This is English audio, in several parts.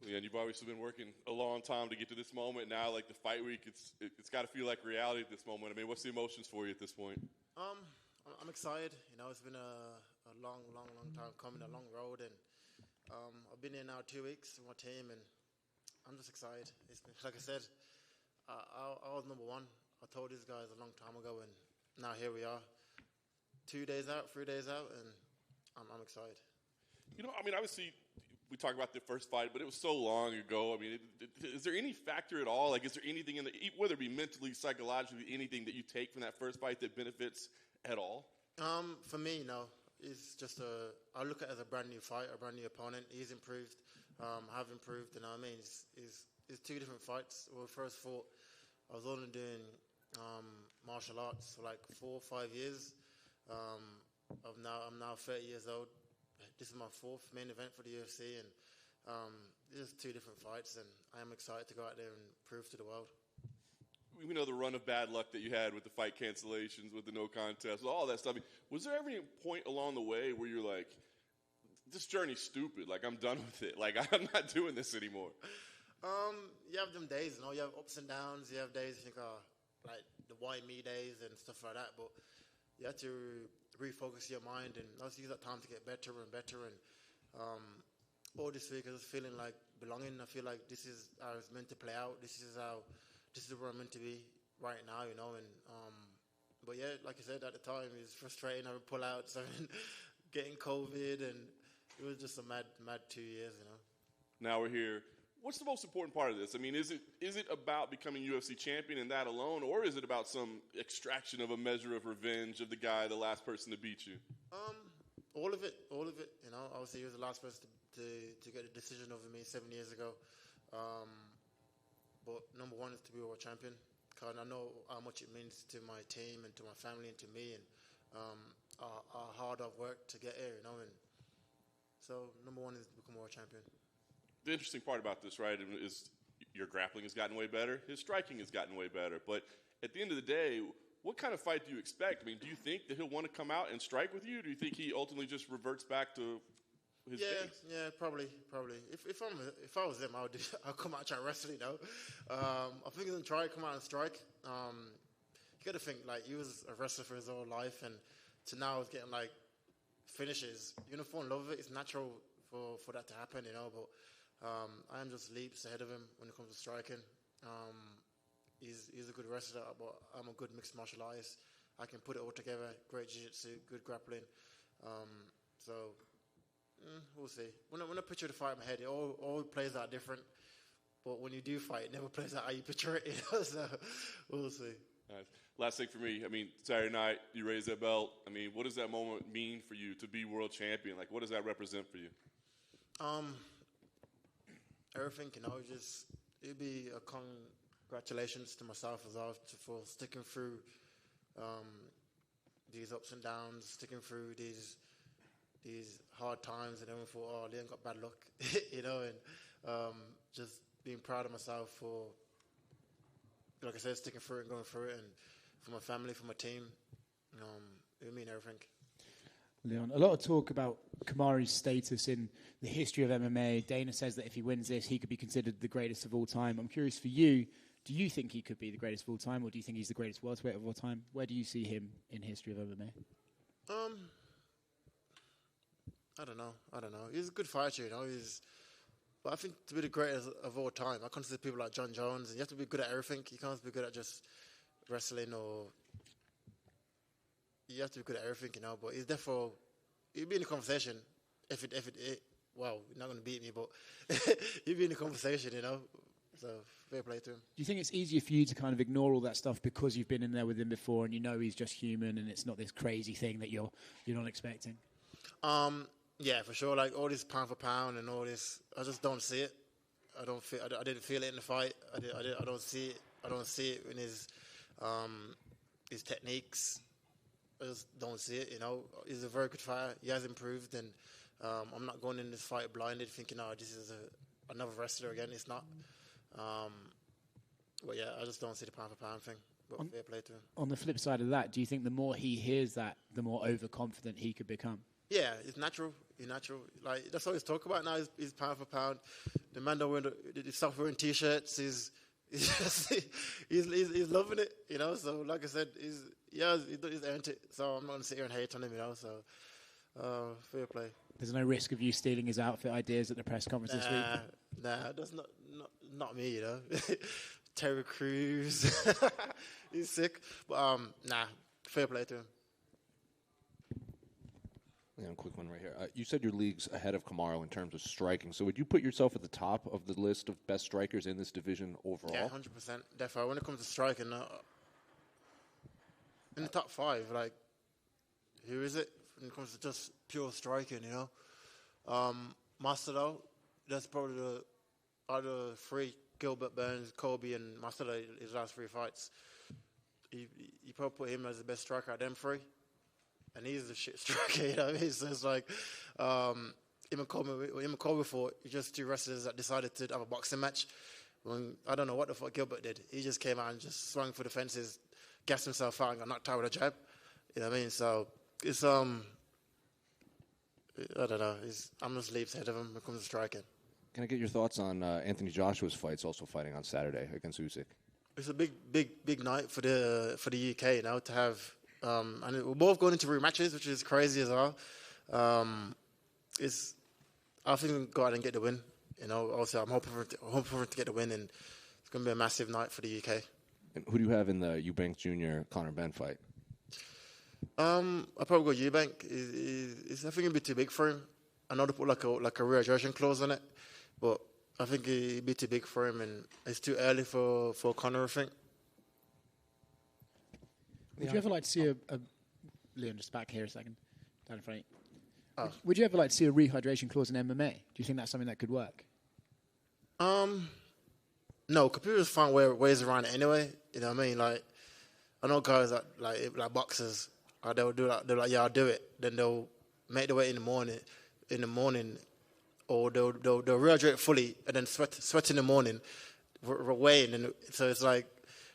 Yeah, and you've obviously been working a long time to get to this moment. Now, like the fight week, it's got to feel like reality at this moment. I mean, what's the emotions for you at this point? I'm excited. You know, it's been a long time coming, a long road, and I've been here now 2 weeks with my team, and I'm just excited. It's been, like I said, I was number one. I told these guys a long time ago, and now here we are, 2 days out, 3 days out, and I'm excited. You know, I mean, obviously, we talk about the first fight, but it was so long ago. I mean, is there any factor at all? Like, is there anything in whether it be mentally, psychologically, anything that you take from that first fight that benefits at all? For me, no. It's just I look at it as a brand new fight, a brand new opponent. He's improved, have improved, you know what I mean? It's two different fights. When we first fought, I was only doing martial arts for like 4 or 5 years. I'm now 30 years old. This is my 4th main event for the UFC, and it's two different fights, and I am excited to go out there and prove to the world. We know the run of bad luck that you had with the fight cancellations, with the no contest, with all that stuff. Was there ever any point along the way where you're like, this journey's stupid, like I'm done with it, like I'm not doing this anymore? You have them days, you know, you have ups and downs, you have days you think, like the why me days and stuff like that, but you have to refocus your mind and also use that time to get better and better. And all this week I was feeling like belonging. I feel like this is how it's meant to play out. This is where I'm meant to be right now, you know. And but yeah, like I said at the time, it was frustrating having pullouts and getting COVID, and it was just a mad 2 years, you know. Now we're here. What's the most important part of this? I mean, is it about becoming UFC champion and that alone, or is it about some extraction of a measure of revenge of the last person to beat you? All of it. You know, obviously he was the last person to get a decision over me 7 years ago. But number one is to be world champion, because I know how much it means to my team and to my family and to me, and how hard I've worked to get here, you know. And so number one is to become world champion. The interesting part about this, right, is your grappling has gotten way better. His striking has gotten way better. But at the end of the day, what kind of fight do you expect? I mean, do you think that he'll want to come out and strike with you? Do you think he ultimately just reverts back to his base? Yeah, probably. If I was him, I'll come out and try to wrestle, you know. I think he's gonna try to come out and strike. You got to think, like, he was a wrestler for his whole life, and to now he's getting like finishes. You're gonna fall in love with it. It's natural for that to happen, you know. But I am just leaps ahead of him when it comes to striking. He's a good wrestler, but I'm a good mixed martial artist. I can put it all together. Great jiu-jitsu, good grappling. So we'll see. When I picture the fight in my head, it all plays out different. But when you do fight, it never plays out how you picture it. You know? So we'll see. Nice. Last thing for me, I mean, Saturday night, you raise that belt. I mean, what does that moment mean for you to be world champion? Like, what does that represent for you? Everything, you know, it'd be a congratulations to myself as well for sticking through these ups and downs, sticking through these hard times, and then we thought, oh, Leon got bad luck, you know, and just being proud of myself for, like I said, sticking through it and going through it, and for my family, for my team, it would mean everything. Leon, a lot of talk about Kamaru's status in the history of MMA. Dana says that if he wins this, he could be considered the greatest of all time. I'm curious for you, do you think he could be the greatest of all time, or do you think he's the greatest welterweight of all time? Where do you see him in history of MMA? I don't know. He's a good fighter, you know. But I think to be the greatest of all time, I consider people like John Jones, and you have to be good at everything. You can't be good at just wrestling, or you have to be good at everything, you know. But he'd be in the conversation well, you're not going to beat me, but he'd be in the conversation, you know. So fair play to him. Do you think it's easier for you to kind of ignore all that stuff because you've been in there with him before, and you know he's just human, and it's not this crazy thing that you're not expecting? Yeah, for sure. Like all this pound for pound and all this, I just don't see it. I didn't feel it in the fight. I don't see it. I don't see it in his techniques. I just don't see it. You know, he's a very good fighter. He has improved, and I'm not going in this fight blinded, thinking, "Oh, this is another wrestler again." It's not. But yeah, I just don't see the pound for pound thing. But fair play to him. On the flip side of that, do you think the more he hears that, the more overconfident he could become? Yeah, it's natural. It's natural. Like that's all he's talking about now. Is pound for pound. The man don't wear the stop wearing t-shirts. He's loving it, you know. So like I said, he's earned it. So I'm not gonna sit here and hate on him, you know. So fair play. There's no risk of you stealing his outfit ideas at the press conference this week? Nah, that's not me, you know. Terry Crews, he's sick. But nah, fair play to him. Yeah, a quick one right here. You said your league's ahead of Kamaru in terms of striking. So would you put yourself at the top of the list of best strikers in this division overall? Yeah, 100%. Definitely. When it comes to striking, in the top 5, like, who is it? When it comes to just pure striking, you know? Master, though, that's probably out of the 3, Gilbert Burns, Kobe, and Master, his last 3 fights. You probably put him as the best striker out of them 3. And he's the shit striker, you know what I mean? So it's like, him and Kobe fought, just 2 wrestlers that decided to have a boxing match. I don't know what the fuck Gilbert did. He just came out and just swung for the fences, gassed himself out and got knocked out with a jab. You know what I mean? So it's, I don't know. I'm just leaps ahead of him when it comes to striking. Can I get your thoughts on Anthony Joshua's fights also fighting on Saturday against Usyk? It's a big night for the UK, you know, to have... and we're both going into rematches, which is crazy as well. I think we'll go out and get the win. You know, also I'm hoping for it to get the win, and it's going to be a massive night for the UK. And who do you have in the Eubanks Jr. Conor Benn fight? I'll probably go Eubank. I think it'd be too big for him. I know they put like a readjustment clause on it, but I think it'd be too big for him, and it's too early for Conor, I think. Would you ever like to see a Leon, just back here a second, down in front of you. Would you ever like to see a rehydration clause in MMA? Do you think that's something that could work? No, computers find ways around it anyway. You know what I mean? Like, I know guys that like boxers, they'll do that. They're like, yeah, I'll do it. Then they'll make the weight in the morning, or they'll rehydrate fully and then sweat in the morning, weighing. And so it's like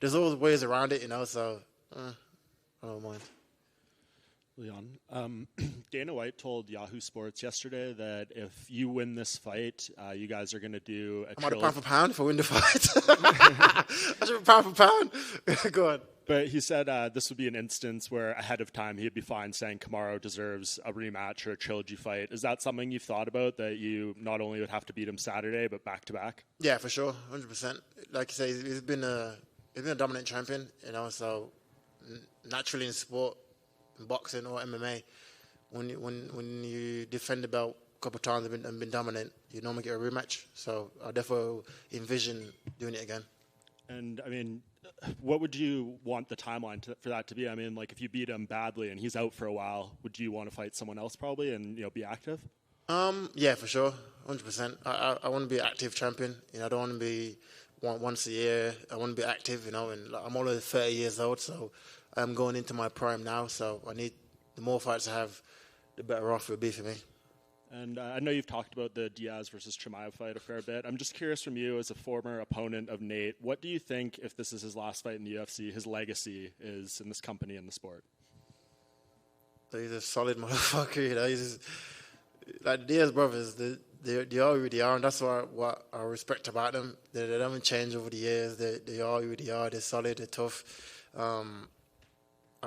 there's always ways around it, you know. So. I don't mind. Leon, Dana White told Yahoo Sports yesterday that if you win this fight, you guys are going to do a trilogy. Pound for pound if I win the fight. I should be pound for pound. Go on. But he said this would be an instance where ahead of time he'd be fine saying Kamaru deserves a rematch or a trilogy fight. Is that something you've thought about, that you not only would have to beat him Saturday, but back-to-back? Yeah, for sure. 100%. Like you say, he's been a dominant champion, you know, so... Naturally in sport, in boxing or MMA, when you defend the belt a couple of times and been dominant, you normally get a rematch. So I definitely envision doing it again. And I mean, what would you want the timeline for that to be? I mean, like if you beat him badly and he's out for a while, would you want to fight someone else probably and be active? Yeah, for sure, 100%. I want to be an active champion. You know, I don't want to be once a year. I want to be active. You know, and I'm already 30 years old, so. I'm going into my prime now, so I need the more fights I have, the better off it will be for me. And I know you've talked about the Diaz versus Chimaev fight a fair bit. I'm just curious from you, as a former opponent of Nate, what do you think, if this is his last fight in the UFC, his legacy is in this company and the sport? He's a solid motherfucker, you know. He's like the Diaz brothers. They are who they are, and that's what I respect about them. They haven't changed over the years. They are who they are. They're solid. They're tough.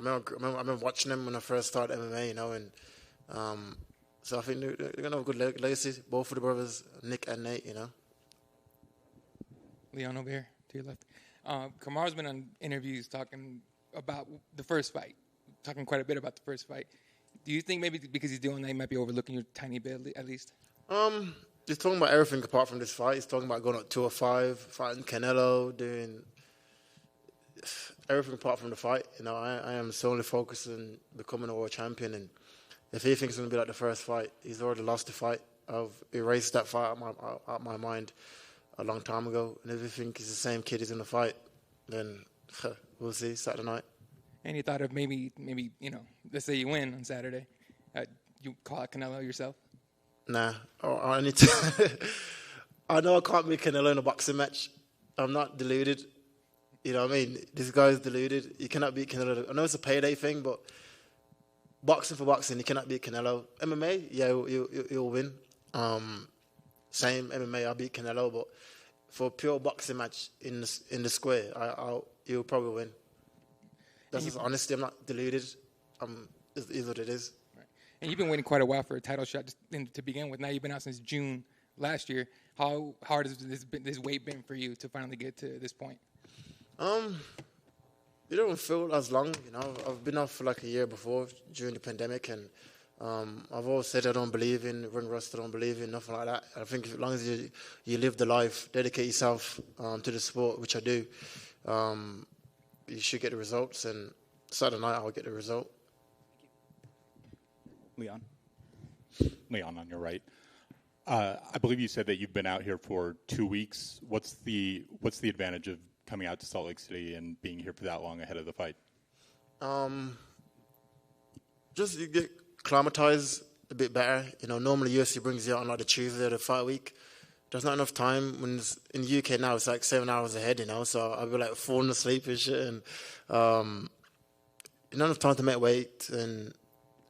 I remember watching them when I first started MMA, you know, and so I think they're going to have a good legacy, both of the brothers, Nick and Nate, you know. Leon over here, to your left. Kamaru's been on interviews talking about the first fight, talking quite a bit about the first fight. Do you think maybe because he's doing that, he might be overlooking you a tiny bit at least? He's talking about everything apart from this fight. He's talking about going up 205, fighting Canelo, doing... everything apart from the fight. You know, I am solely focused on becoming a world champion, and if he thinks it's going to be like the first fight, he's already lost the fight. I've erased that fight out of my mind a long time ago, and if you think he's the same kid he's in the fight, then we'll see Saturday night. And you thought of maybe you know, let's say you win on Saturday, you call out Canelo yourself? Nah, I need to. I know I can't beat Canelo in a boxing match. I'm not deluded. You know what I mean? This guy's deluded. You cannot beat Canelo. I know it's a payday thing, but boxing for boxing, you cannot beat Canelo. MMA, yeah, he'll win. same MMA, I beat Canelo, but for a pure boxing match in the square, he'll probably win. That's just honesty. I'm not deluded. It is what it is. Right. And you've been waiting quite a while for a title shot to begin with. Now you've been out since June last year. How hard has this wait been for you to finally get to this point? It don't feel as long, I've been off for like a year before during the pandemic, and I've always said I don't believe in ring rust. I don't believe in nothing like that. I think as long as you live the life, dedicate yourself to the sport, which I do, you should get the results. And Saturday night I'll get the result. Leon, on your right. I believe you said that you've been out here for 2 weeks. What's the advantage of coming out to Salt Lake City and being here for that long ahead of the fight? Just you get acclimatized a bit better. Normally UFC brings you out on like the Tuesday of the fight week. There's not enough time. When it's in the UK now, it's like 7 hours ahead, so I'll be like falling asleep and shit. And not enough time to make weight and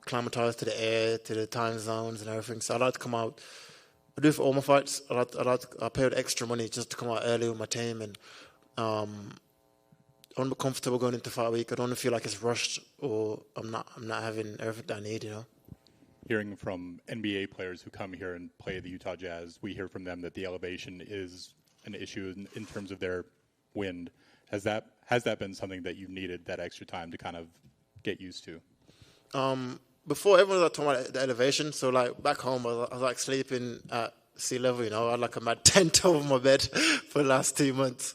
acclimatize to the air, to the time zones and everything. So I like to come out. I do it for all my fights. I pay with extra money just to come out early with my team, and I want to be comfortable going into fight week. I don't want to feel like it's rushed or I'm not having everything that I need. Hearing from NBA players who come here and play the Utah Jazz, we hear from them that the elevation is an issue in terms of their wind. Has that been something that you've needed that extra time to kind of get used to? Before, everyone was talking about the elevation. So, like, back home, I was like sleeping at sea level, I had like a mad tent over my bed for the last 2 months,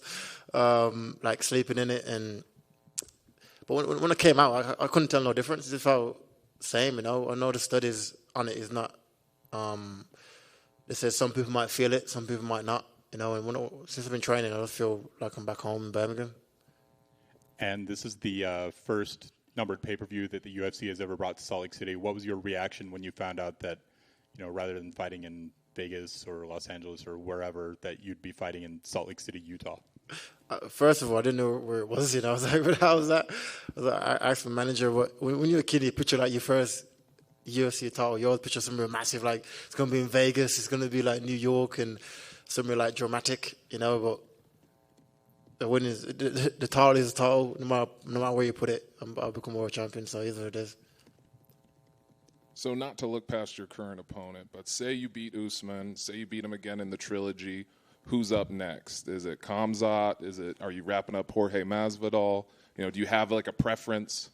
like sleeping in it. But when I came out, I couldn't tell no difference. It felt same, I know the studies on it is not, they said some people might feel it, some people might not, and since I've been training, I just feel like I'm back home in Birmingham. And this is the first numbered pay-per-view that the UFC has ever brought to Salt Lake City. What was your reaction when you found out that, rather than fighting in Vegas or Los Angeles or wherever, that you'd be fighting in Salt Lake City, Utah? First of all, I didn't know where it was. I was like, "But how was that?" I asked my manager, when you're a kid, you picture like your first UFC Tower. You always picture somewhere massive, like it's going to be in Vegas, it's going to be like New York, and somewhere like dramatic, But the win is the title is a title. No matter where you put it, I'll become world champion. So either it is. So not to look past your current opponent, but say you beat Usman, say you beat him again in the Trilogy. Who's up next? Is it Khamzat? Are you wrapping up Jorge Masvidal? Do you have like a preference?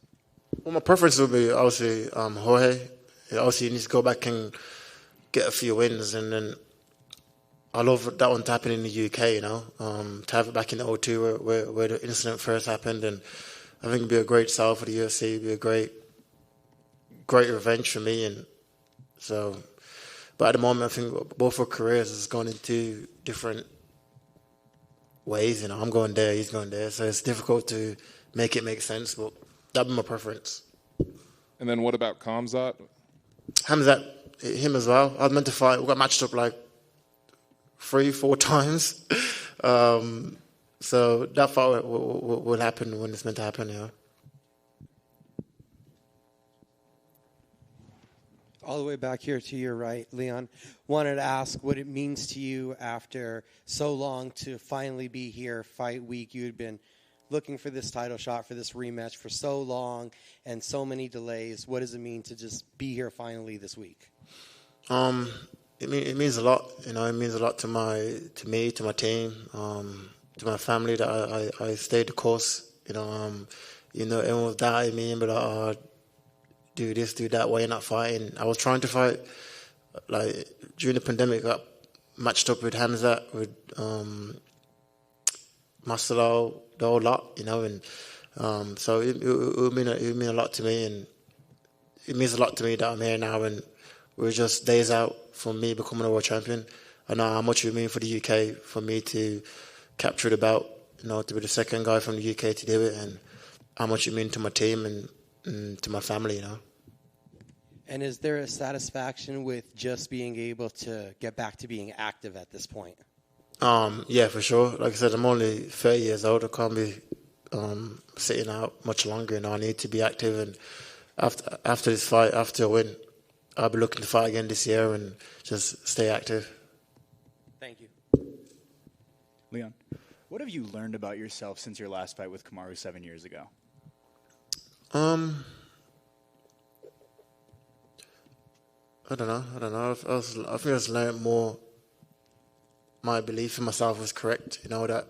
Well, my preference would be obviously Jorge. Obviously, he needs to go back and get a few wins, and then I love that one to happen in the UK. To have it back in the 02 where the incident first happened, and I think it'd be a great sell for the UFC. It'd be a great revenge for me, and so. But at the moment, I think both our careers is going into different ways. I'm going there, he's going there. So it's difficult to make it make sense, but that'd be my preference. And then what about Khamzat? Khamzat, him as well. I was meant to fight. We got matched up like 3-4 times. So that fight will happen when it's meant to happen, All the way back here to your right, Leon, wanted to ask what it means to you after so long to finally be here, fight week. You had been looking for this title shot, for this rematch for so long and so many delays. What does it mean to just be here finally this week? It means a lot. It means a lot to me, to my team, to my family that I stayed the course. Everyone was doubting me, but do this, do that, why you're not fighting. I was trying to fight, like, during the pandemic, I got matched up with Khamzat, with Masvidal, the whole lot, and so it would mean a lot to me, and it means a lot to me that I'm here now, and we're just days out from me becoming a world champion. I know how much it would mean for the UK, for me to capture the belt, to be the second guy from the UK to do it, and how much it means to my team and to my family, And is there a satisfaction with just being able to get back to being active at this point? Yeah, for sure. Like I said, I'm only 30 years old. I can't be sitting out much longer. I need to be active. And after this fight, after I win, I'll be looking to fight again this year and just stay active. Thank you. Leon, what have you learned about yourself since your last fight with Kamaru 7 years ago? I don't know. I think I just learned more. My belief in myself was correct. You know that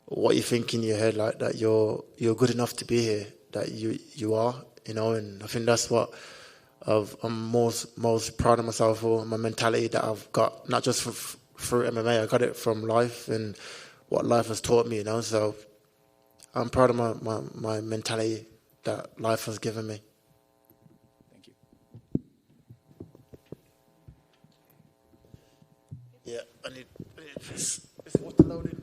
what you think in your head, like that you're good enough to be here. That you are. You know, and I think that's what I'm most proud of myself for. My mentality that I've got, not just through MMA. I got it from life and what life has taught me. You know, so I'm proud of my mentality that life has given me. Thank you. Yeah, I need this water loaded.